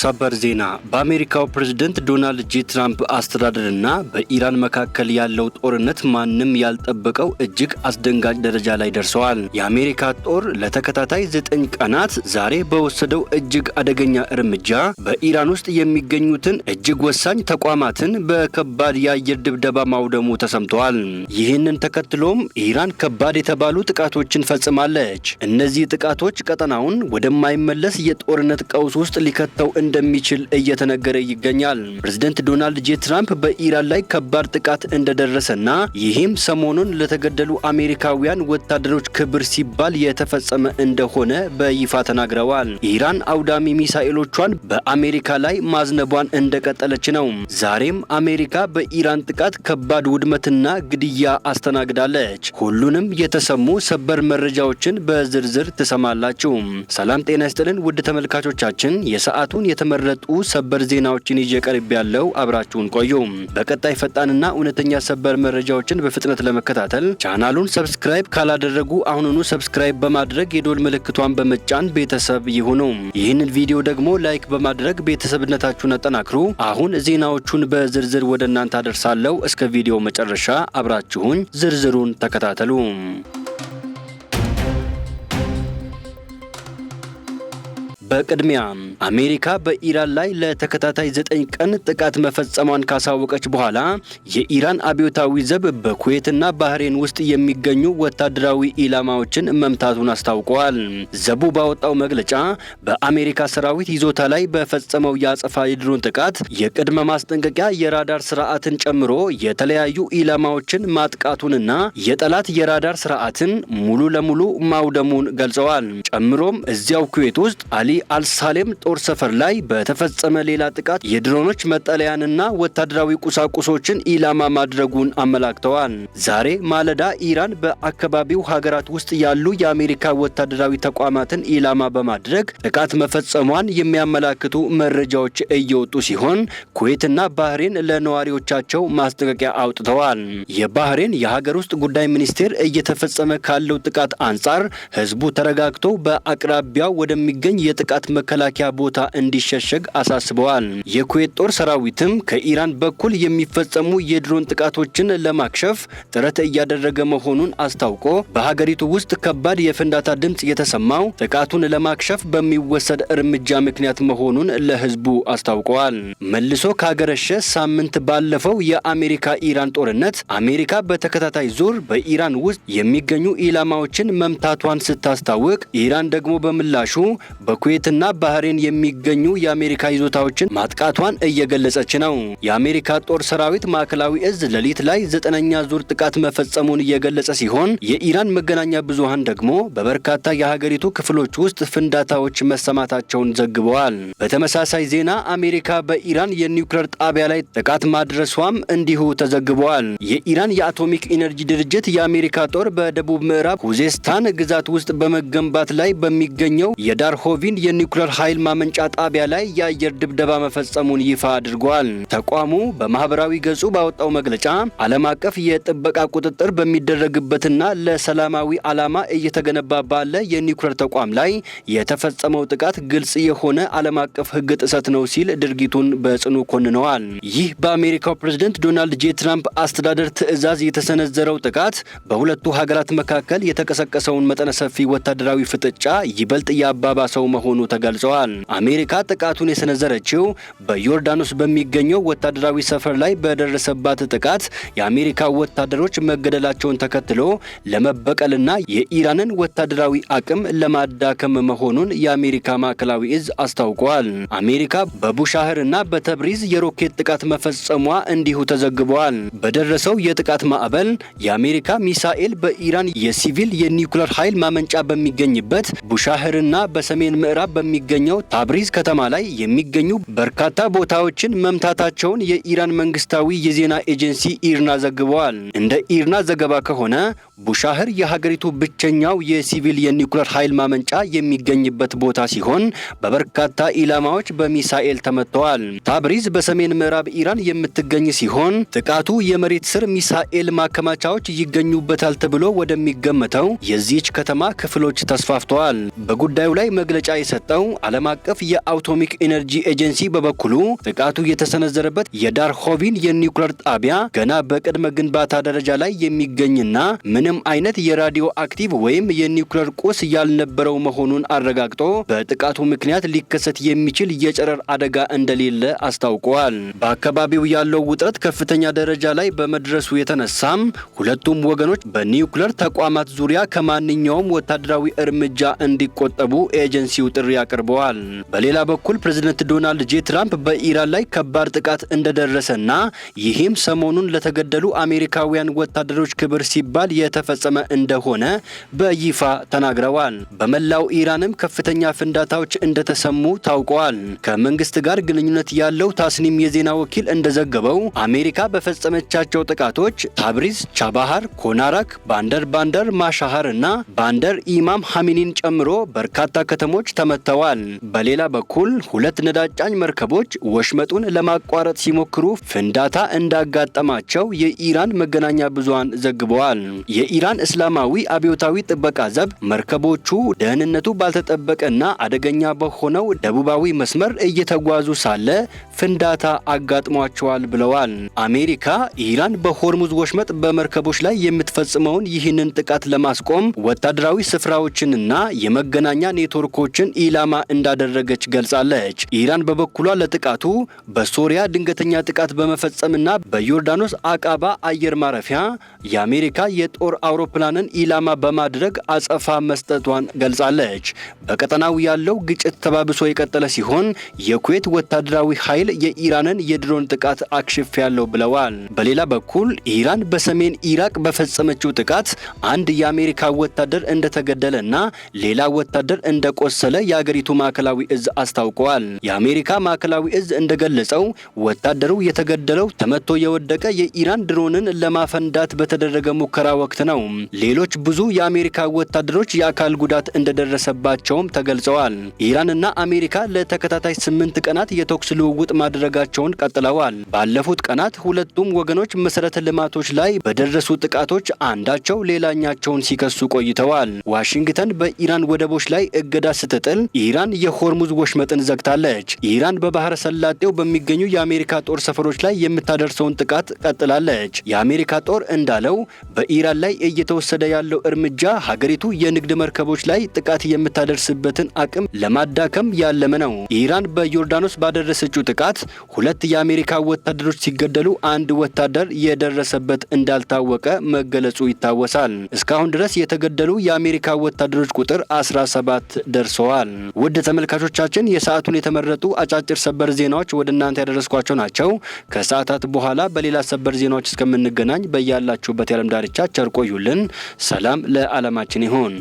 ሰበር ዜና በአሜሪካው ፕሬዝዳንት ዶናልድ ጄ ትራምፕ አስተዳደርና በኢራን መካከል ያለው ጦርነት ማንም ያልጠበቀው እጅግ አስደንጋጭ ደረጃ ላይ ደርሰዋል። የአሜሪካ ጦር ለተከታታይ 9 ቀናት ዛሬ በወሰደው እጅግ አደገኛ እርምጃ በኢራን ውስጥ የሚገኙትን እጅግ ወሳኝ ተቋማትን በከባድ የአየር ድብደባ ማውደሙ ተሰምቷል። ይህንን ተከትሎም ኢራን ከባድ የተባሉ ጥቃቶችን ፈጽማለች። እነዚህ ጥቃቶች ቀጠናውን ወደማይመለስ የጦርነት ቀውስ ውስጥ ሊከተው እንደሚችል እየተነገረ ይገኛል። ፕሬዝዳንት ዶናልድ ጄ ትራምፕ በኢራን ላይ ከባድ ጥቃት እንደደረሰና ይህም ሰሞኑን ለተገደሉ አሜሪካውያን ወታደሮች ክብር ሲባል የተፈጸመ እንደሆነ በይፋ ተናግረዋል። ኢራን አውዳሚ ሚሳኤሎቿን በአሜሪካ ላይ ማዝነቧን እንደቀጠለች ነው። ዛሬም አሜሪካ በኢራን ጥቃት ከባድ ውድመትና ግድያ አስተናግዳለች። ሁሉንም የተሰሙ ሰበር መረጃዎችን በዝርዝር ትሰማላችሁ። ሰላም ጤና ይስጥልን ውድ ተመልካቾቻችን፣ የሰዓቱን የተመረጡ ሰበር ዜናዎችን ይዤ ቀርብ ያለው አብራችሁን ቆዩ። በቀጣይ ፈጣንና እውነተኛ ሰበር መረጃዎችን በፍጥነት ለመከታተል ቻናሉን ሰብስክራይብ ካላደረጉ አሁኑኑ ሰብስክራይብ በማድረግ የዶል ምልክቷን በመጫን ቤተሰብ ይሁኑ። ይህንን ቪዲዮ ደግሞ ላይክ በማድረግ ቤተሰብነታችሁን አጠናክሩ። አሁን ዜናዎቹን በዝርዝር ወደ እናንተ አደርሳለሁ። እስከ ቪዲዮ መጨረሻ አብራችሁን ዝርዝሩን ተከታተሉ። በቅድሚያ አሜሪካ በኢራን ላይ ለተከታታይ 9 ቀን ጥቃት መፈጸሟን ካሳወቀች በኋላ የኢራን አብዮታዊ ዘብ በኩዌትና ባህሬን ውስጥ የሚገኙ ወታደራዊ ኢላማዎችን መምታቱን አስታውቀዋል። ዘቡ ባወጣው መግለጫ በአሜሪካ ሰራዊት ይዞታ ላይ በፈጸመው የአጸፋ የድሮን ጥቃት የቅድመ ማስጠንቀቂያ የራዳር ስርዓትን ጨምሮ የተለያዩ ኢላማዎችን ማጥቃቱንና የጠላት የራዳር ስርዓትን ሙሉ ለሙሉ ማውደሙን ገልጸዋል። ጨምሮም እዚያው ኩዌት ውስጥ አሊ አልሳሌም ጦር ሰፈር ላይ በተፈጸመ ሌላ ጥቃት የድሮኖች መጠለያንና ወታደራዊ ቁሳቁሶችን ኢላማ ማድረጉን አመላክተዋል። ዛሬ ማለዳ ኢራን በአካባቢው ሀገራት ውስጥ ያሉ የአሜሪካ ወታደራዊ ተቋማትን ኢላማ በማድረግ ጥቃት መፈጸሟን የሚያመላክቱ መረጃዎች እየወጡ ሲሆን ኩዌትና ባህሬን ለነዋሪዎቻቸው ማስጠንቀቂያ አውጥተዋል። የባህሬን የሀገር ውስጥ ጉዳይ ሚኒስቴር እየተፈጸመ ካለው ጥቃት አንጻር ህዝቡ ተረጋግቶ በአቅራቢያው ወደሚገኝ የጥቃት መከላከያ ቦታ እንዲሸሸግ አሳስበዋል። የኩዌት ጦር ሰራዊትም ከኢራን በኩል የሚፈጸሙ የድሮን ጥቃቶችን ለማክሸፍ ጥረት እያደረገ መሆኑን አስታውቆ በሀገሪቱ ውስጥ ከባድ የፍንዳታ ድምጽ የተሰማው ጥቃቱን ለማክሸፍ በሚወሰድ እርምጃ ምክንያት መሆኑን ለህዝቡ አስታውቀዋል። መልሶ ካገረሸ ሳምንት ባለፈው የአሜሪካ ኢራን ጦርነት አሜሪካ በተከታታይ ዙር በኢራን ውስጥ የሚገኙ ኢላማዎችን መምታቷን ስታስታውቅ ኢራን ደግሞ በምላሹ በኩዌትና ባህሬን የሚገኙ የአሜሪካ ይዞታዎችን ማጥቃቷን እየገለጸች ነው። የአሜሪካ ጦር ሰራዊት ማዕከላዊ እዝ ሌሊት ላይ 9ኛ ዙር ጥቃት መፈጸሙን እየገለጸ ሲሆን የኢራን መገናኛ ብዙሃን ደግሞ በበርካታ የሀገሪቱ ክፍሎች ውስጥ ፍንዳታዎች መሰማታቸውን ዘግበዋል። በተመሳሳይ ዜና አሜሪካ በኢራን የኒውክሌር ጣቢያ ላይ ጥቃት ማድረሷም እንዲሁ ተዘግበዋል። የኢራን የአቶሚክ ኢነርጂ ድርጅት የአሜሪካ ጦር በደቡብ ምዕራብ ሁዜስታን ግዛት ውስጥ በመገንባት ላይ በሚገኘው የዳርሆቪን የኒውክሌር ኃይል ማመንጫ ጣቢያ ላይ የአየር ድብደባ መፈጸሙን ይፋ አድርጓል። ተቋሙ በማህበራዊ ገጹ ባወጣው መግለጫ ዓለም አቀፍ የጥበቃ ቁጥጥር በሚደረግበትና ለሰላማዊ ዓላማ እየተገነባ ባለ የኒውክሌር ተቋም ላይ የተፈጸመው ጥቃት ግልጽ የሆነ ዓለም አቀፍ ሕግ ጥሰት ነው ሲል ድርጊቱን በጽኑ ኮንነዋል። ይህ በአሜሪካው ፕሬዝዳንት ዶናልድ ጄ ትራምፕ አስተዳደር ትዕዛዝ የተሰነዘረው ጥቃት በሁለቱ ሀገራት መካከል የተቀሰቀሰውን መጠነ ሰፊ ወታደራዊ ፍጥጫ ይበልጥ ያባባሰው መሆኑ ተገልጸዋል። አሜሪካ ጥቃቱን የሰነዘረችው በዮርዳኖስ በሚገኘው ወታደራዊ ሰፈር ላይ በደረሰባት ጥቃት የአሜሪካ ወታደሮች መገደላቸውን ተከትሎ ለመበቀልና የኢራንን ወታደራዊ አቅም ለማዳከም መሆኑን የአሜሪካ ማዕከላዊ እዝ አስታውቋል። አሜሪካ በቡሻህርና በተብሪዝ የሮኬት ጥቃት መፈጸሟ እንዲሁ ተዘግበዋል። በደረሰው የጥቃት ማዕበል የአሜሪካ ሚሳኤል በኢራን የሲቪል የኒውክሌር ኃይል ማመንጫ በሚገኝበት ቡሻህርና በሰሜን ምዕራብ በሚገኘው ታብሪዝ ከተማ ላይ የሚገኙ በርካታ ቦታዎችን መምታታቸውን የኢራን መንግስታዊ የዜና ኤጀንሲ ኢርና ዘግበዋል። እንደ ኢርና ዘገባ ከሆነ ቡሻህር የሀገሪቱ ብቸኛው የሲቪል የኒውክሌር ኃይል ማመንጫ የሚገኝበት ቦታ ሲሆን በበርካታ ኢላማዎች በሚሳኤል ተመተዋል። ታብሪዝ በሰሜን ምዕራብ ኢራን የምትገኝ ሲሆን ጥቃቱ የመሬት ስር ሚሳኤል ማከማቻዎች ይገኙበታል ተብሎ ወደሚገመተው የዚህች ከተማ ክፍሎች ተስፋፍተዋል። በጉዳዩ ላይ መግለጫ የሰጠው የሰጠው ዓለም አቀፍ የአቶሚክ ኤነርጂ ኤጀንሲ በበኩሉ ጥቃቱ የተሰነዘረበት የዳርሆቪን የኒውክሌር ጣቢያ ገና በቅድመ ግንባታ ደረጃ ላይ የሚገኝና ምንም አይነት የራዲዮ አክቲቭ ወይም የኒውክሌር ቁስ ያልነበረው መሆኑን አረጋግጦ በጥቃቱ ምክንያት ሊከሰት የሚችል የጨረር አደጋ እንደሌለ አስታውቀዋል። በአካባቢው ያለው ውጥረት ከፍተኛ ደረጃ ላይ በመድረሱ የተነሳም ሁለቱም ወገኖች በኒውክሌር ተቋማት ዙሪያ ከማንኛውም ወታደራዊ እርምጃ እንዲቆጠቡ ኤጀንሲው ጥሪ አቅርበዋል። በሌላ በኩል ፕሬዝዳንት ዶናልድ ጄ ትራምፕ በኢራን ላይ ከባድ ጥቃት እንደደረሰና ይህም ሰሞኑን ለተገደሉ አሜሪካውያን ወታደሮች ክብር ሲባል የተፈጸመ እንደሆነ በይፋ ተናግረዋል። በመላው ኢራንም ከፍተኛ ፍንዳታዎች እንደተሰሙ ታውቀዋል። ከመንግስት ጋር ግንኙነት ያለው ታስኒም የዜና ወኪል እንደዘገበው አሜሪካ በፈጸመቻቸው ጥቃቶች ታብሪዝ፣ ቻባሃር፣ ኮናራክ፣ ባንደር ማሻሃር እና ባንደር ኢማም ሐሚኒን ጨምሮ በርካታ ከተሞች ተመተዋል። በሌላ በኩል ሁለት ነዳጅ ጫኝ መርከቦች ወሽመጡን ለማቋረጥ ሲሞክሩ ፍንዳታ እንዳጋጠማቸው የኢራን መገናኛ ብዙሃን ዘግበዋል። የኢራን እስላማዊ አብዮታዊ ጥበቃ ዘብ መርከቦቹ ደህንነቱ ባልተጠበቀና አደገኛ በሆነው ደቡባዊ መስመር እየተጓዙ ሳለ ፍንዳታ አጋጥሟቸዋል ብለዋል። አሜሪካ ኢራን በሆርሙዝ ወሽመጥ በመርከቦች ላይ የምትፈጽመውን ይህንን ጥቃት ለማስቆም ወታደራዊ ስፍራዎችንና የመገናኛ ኔትወርኮችን ኢላማ እንዳደረገች ገልጻለች። ኢራን በበኩሏ ለጥቃቱ በሶሪያ ድንገተኛ ጥቃት በመፈጸምና በዮርዳኖስ አቃባ አየር ማረፊያ የአሜሪካ የጦር አውሮፕላንን ኢላማ በማድረግ አጸፋ መስጠቷን ገልጻለች። በቀጠናው ያለው ግጭት ተባብሶ የቀጠለ ሲሆን የኩዌት ወታደራዊ ኃይል የኢራንን የድሮን ጥቃት አክሽፌያለሁ ብለዋል። በሌላ በኩል ኢራን በሰሜን ኢራቅ በፈጸመችው ጥቃት አንድ የአሜሪካ ወታደር እንደተገደለና ሌላ ወታደር እንደቆሰለ የአገሪቱ ማዕከላዊ እዝ አስታውቀዋል። የአሜሪካ ማዕከላዊ እዝ እንደገለጸው ወታደሩ የተገደለው ተመቶ የወደቀ የኢራን ድሮንን ለማፈንዳት በተደረገ ሙከራ ወቅት ነው። ሌሎች ብዙ የአሜሪካ ወታደሮች የአካል ጉዳት እንደደረሰባቸውም ተገልጸዋል። ኢራንና አሜሪካ ለተከታታይ 8 ቀናት የተኩስ ልውውጥ ማድረጋቸውን ቀጥለዋል። ባለፉት ቀናት ሁለቱም ወገኖች መሰረተ ልማቶች ላይ በደረሱ ጥቃቶች አንዳቸው ሌላኛቸውን ሲከሱ ቆይተዋል። ዋሽንግተን በኢራን ወደቦች ላይ እገዳ ስትጥል ኢራን የሆርሙዝ ወሽመጥን ዘግታለች። ኢራን በባህረ ሰላጤው በሚገኙ የአሜሪካ ጦር ሰፈሮች ላይ የምታደርሰውን ጥቃት ቀጥላለች። የአሜሪካ ጦር እንዳለው በኢራን ላይ እየተወሰደ ያለው እርምጃ ሀገሪቱ የንግድ መርከቦች ላይ ጥቃት የምታደርስበትን አቅም ለማዳከም ያለመ ነው። ኢራን በዮርዳኖስ ባደረሰችው ጥቃት 2 የአሜሪካ ወታደሮች ሲገደሉ አንድ ወታደር የደረሰበት እንዳልታወቀ መገለጹ ይታወሳል። እስካሁን ድረስ የተገደሉ የአሜሪካ ወታደሮች ቁጥር 17 ደርሰዋል። ውድ ተመልካቾቻችን የሰዓቱን የተመረጡ አጫጭር ሰበር ዜናዎች ወደ እናንተ ያደረስኳቸው ናቸው። ከሰዓታት በኋላ በሌላ ሰበር ዜናዎች እስከምንገናኝ በያላችሁበት የዓለም ዳርቻ ቸር ቆዩልን። ሰላም ለዓለማችን ይሁን።